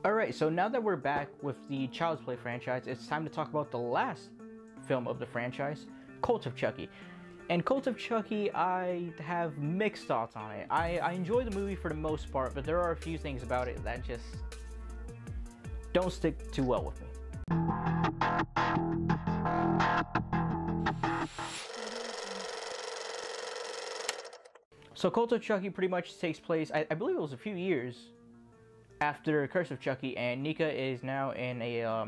Alright, so now that we're back with the Child's Play franchise, it's time to talk about the last film of the franchise, Cult of Chucky. And Cult of Chucky, I have mixed thoughts on it. I enjoy the movie for the most part, but there are a few things about it that just don't stick too well with me. So Cult of Chucky pretty much takes place, I believe it was a few years after Curse of Chucky, and Nika is now in a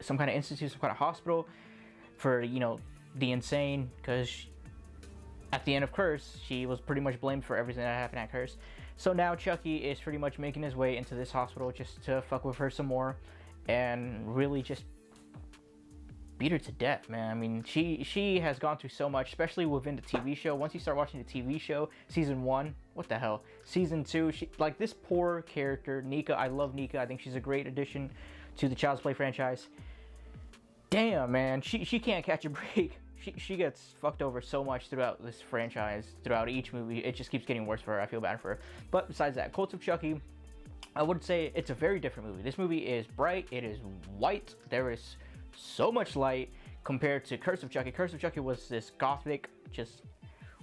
some kind of institute, some kind of hospital for, you know, the insane, because at the end of Curse, she was pretty much blamed for everything that happened at Curse. So now Chucky is pretty much making his way into this hospital just to fuck with her some more and really just beat her to death, man. I mean, she has gone through so much, especially within the TV show. Once you start watching the TV show, season 1, what the hell? Season 2, she, like, this poor character, Nika, I love Nika. I think she's a great addition to the Child's Play franchise. Damn, man, she can't catch a break. She gets fucked over so much throughout this franchise, throughout each movie. It just keeps getting worse for her. I feel bad for her. But besides that, Cult of Chucky, I would say it's a very different movie. This movie is bright, it is white, there is so much light compared to Curse of Chucky. Curse of Chucky was this gothic, just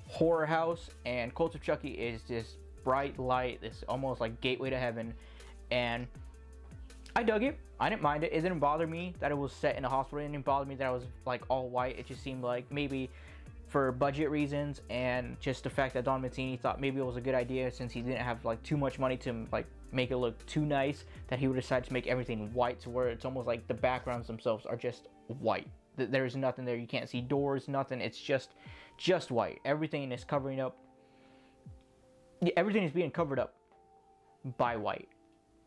horror house, and Cult of Chucky is this bright light, this almost like gateway to heaven. And I dug it. I didn't mind it. It didn't bother me that it was set in a hospital. It didn't bother me that I was like all white. It just seemed like maybe for budget reasons and just the fact that Don Mancini thought maybe it was a good idea, since he didn't have like too much money to like make it look too nice, that he would decide to make everything white to where it's almost like the backgrounds themselves are just white. There's nothing there. You can't see doors, nothing. It's just white. Everything is covering up. Everything is being covered up by white.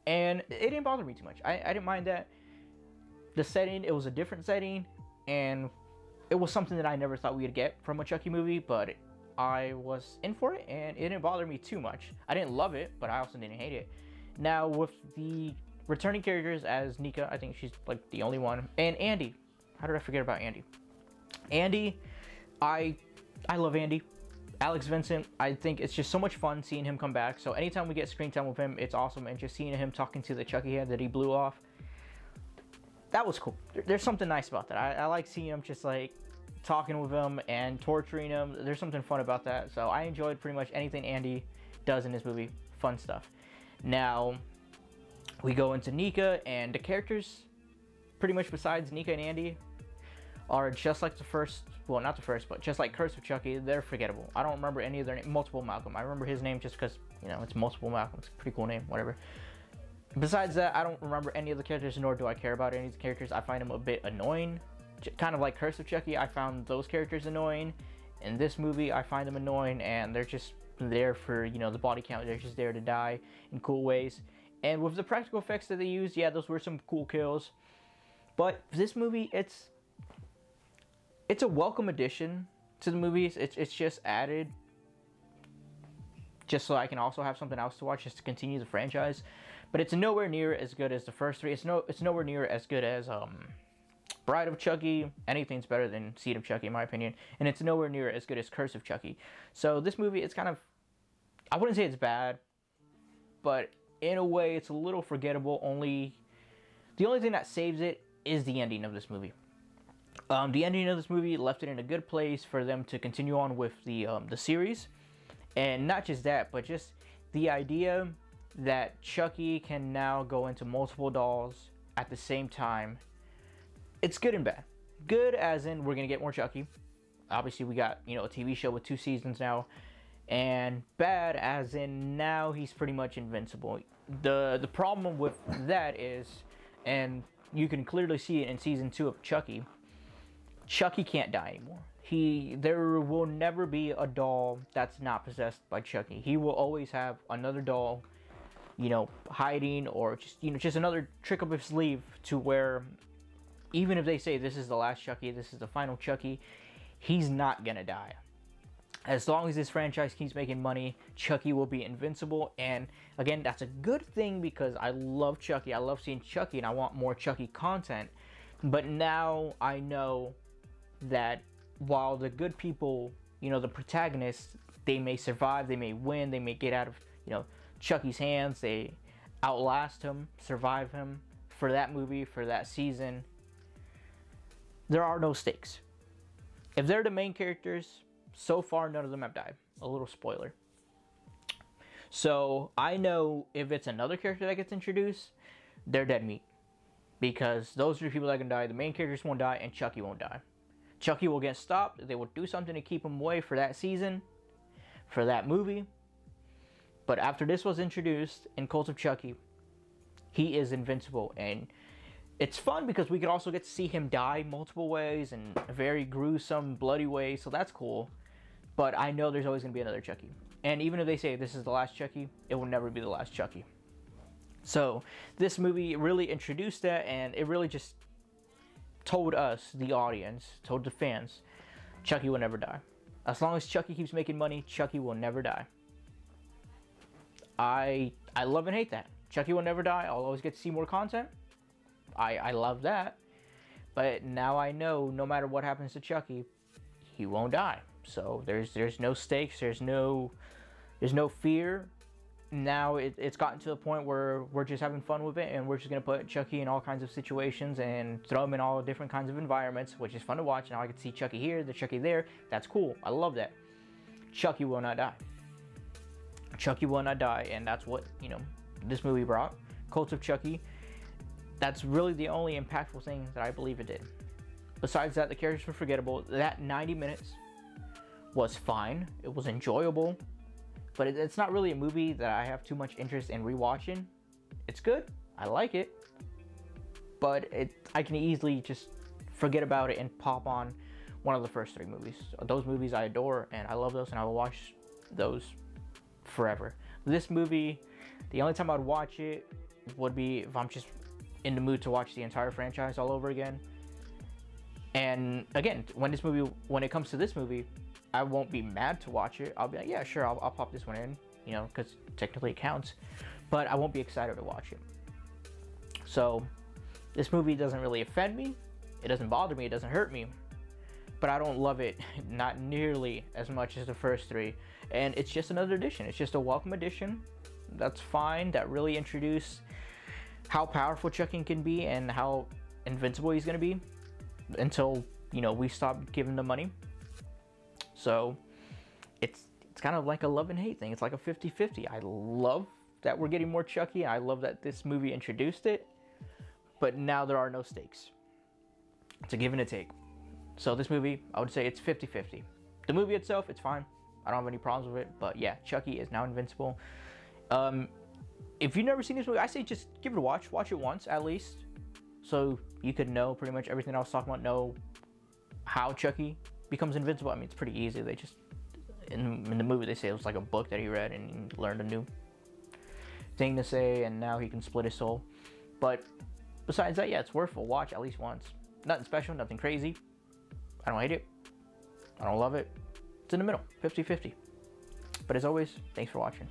And it didn't bother me too much. I didn't mind that. The setting, it was a different setting, and it was something that I never thought we'd get from a Chucky movie, but I was in for it, and it didn't bother me too much. I didn't love it, but I also didn't hate it. Now, with the returning characters as Nika, I think she's like the only one, and Andy. How did I forget about Andy? Andy, I love Andy. Alex Vincent, I think it's just so much fun seeing him come back. So anytime we get screen time with him, it's awesome. And just seeing him talking to the Chucky head that he blew off, that was cool. There's something nice about that. I like seeing him just like talking with him and torturing him. There's something fun about that. So I enjoyed pretty much anything Andy does in this movie. Fun stuff. Now, we go into Nika, and the characters, pretty much besides Nika and Andy, are just like the first, well, not the first, but just like Curse of Chucky. They're forgettable. I don't remember any of their names. Multiple Malcolm. I remember his name just because, you know, it's Multiple Malcolm. It's a pretty cool name, whatever. Besides that, I don't remember any of the characters, nor do I care about any of the characters. I find them a bit annoying. Kind of like Curse of Chucky, I found those characters annoying. In this movie, I find them annoying, and they're just there for, you know, the body count. They're just there to die in cool ways. And with the practical effects that they used, yeah, those were some cool kills. But this movie, it's a welcome addition to the movies. It's just added just so I can also have something else to watch, just to continue the franchise. But it's nowhere near as good as the first three. It's nowhere near as good as Bride of Chucky. Anything's better than Seed of Chucky, in my opinion. And it's nowhere near as good as Curse of Chucky. So this movie, it's kind of, I wouldn't say it's bad, but in a way, it's a little forgettable. The only thing that saves it is the ending of this movie. The ending of this movie left it in a good place for them to continue on with the series. And not just that, but just the idea that Chucky can now go into multiple dolls at the same time. It's good and bad. Good as in we're going to get more Chucky. Obviously, we got, you know, a TV show with 2 seasons now. And bad as in now he's pretty much invincible. The problem with that is, and you can clearly see it in season 2 of Chucky, Chucky can't die anymore. There will never be a doll that's not possessed by Chucky. He will always have another doll, you know, hiding, or just, you know, just another trick up his sleeve, to where even if they say this is the last Chucky, this is the final Chucky, he's not gonna die. As long as this franchise keeps making money, Chucky will be invincible. And again, that's a good thing, because I love Chucky. I love seeing Chucky, and I want more Chucky content. But now I know that while the good people, you know, the protagonists, they may survive, they may win, they may get out of, you know, Chucky's hands, outlast him, survive him for that movie, for that season, there are no stakes. If they're the main characters, so far none of them have died. A little spoiler. So I know if it's another character that gets introduced, they're dead meat. Because those are the people that can die. The main characters won't die, and Chucky won't die. Chucky will get stopped. They will do something to keep him away for that season, for that movie. But after this was introduced in Cult of Chucky, he is invincible. And it's fun because we could also get to see him die multiple ways and very gruesome, bloody ways. So that's cool. But I know there's always going to be another Chucky. And even if they say this is the last Chucky, it will never be the last Chucky. So this movie really introduced that, and it really just told us, the audience, told the fans, Chucky will never die. As long as Chucky keeps making money, Chucky will never die. I love and hate that. Chucky will never die. I'll always get to see more content. I love that. But now I know no matter what happens to Chucky, he won't die. So there's no stakes, there's no fear. Now it's gotten to the point where we're just having fun with it, and we're just going to put Chucky in all kinds of situations and throw him in all different kinds of environments, which is fun to watch. Now I can see Chucky here, the Chucky there. That's cool. I love that. Chucky will not die. Chucky will not die, and that's what, this movie brought. Cult of Chucky. That's really the only impactful thing that I believe it did. Besides that, the characters were forgettable. That 90 minutes was fine. It was enjoyable. But it's not really a movie that I have too much interest in rewatching. It's good. I like it. But I can easily just forget about it and pop on one of the first 3 movies. Those movies I adore, and I love those, and I will watch those forever. This movie, the only time I'd watch it would be if I'm just in the mood to watch the entire franchise all over again. And again, when it comes to this movie, I won't be mad to watch it. I'll be like, yeah, sure, I'll pop this one in, because technically it counts. But I won't be excited to watch it. So, this movie doesn't really offend me. It doesn't bother me. It doesn't hurt me. But I don't love it, not nearly as much as the first 3. And it's just another addition. It's just a welcome addition. That's fine. That really introduced how powerful Chucky can be and how invincible he's going to be until, we stop giving them money. So it's kind of like a love and hate thing. It's like a 50-50. I love that we're getting more Chucky. I love that this movie introduced it. But now there are no stakes. It's a give and a take. So this movie, I would say it's 50-50. The movie itself, it's fine. I don't have any problems with it. But yeah, Chucky is now invincible. If you've never seen this movie, I say just give it a watch. Watch it once at least. So you could know pretty much everything I was talking about. Know how Chucky becomes invincible. I mean, it's pretty easy. They just, in the movie, they say it was like a book that he read and he learned a new thing to say, and now he can split his soul. But besides that, yeah, it's worth a watch at least once. Nothing special, nothing crazy. I don't hate it. I don't love it. It's in the middle, 50-50. But as always, thanks for watching.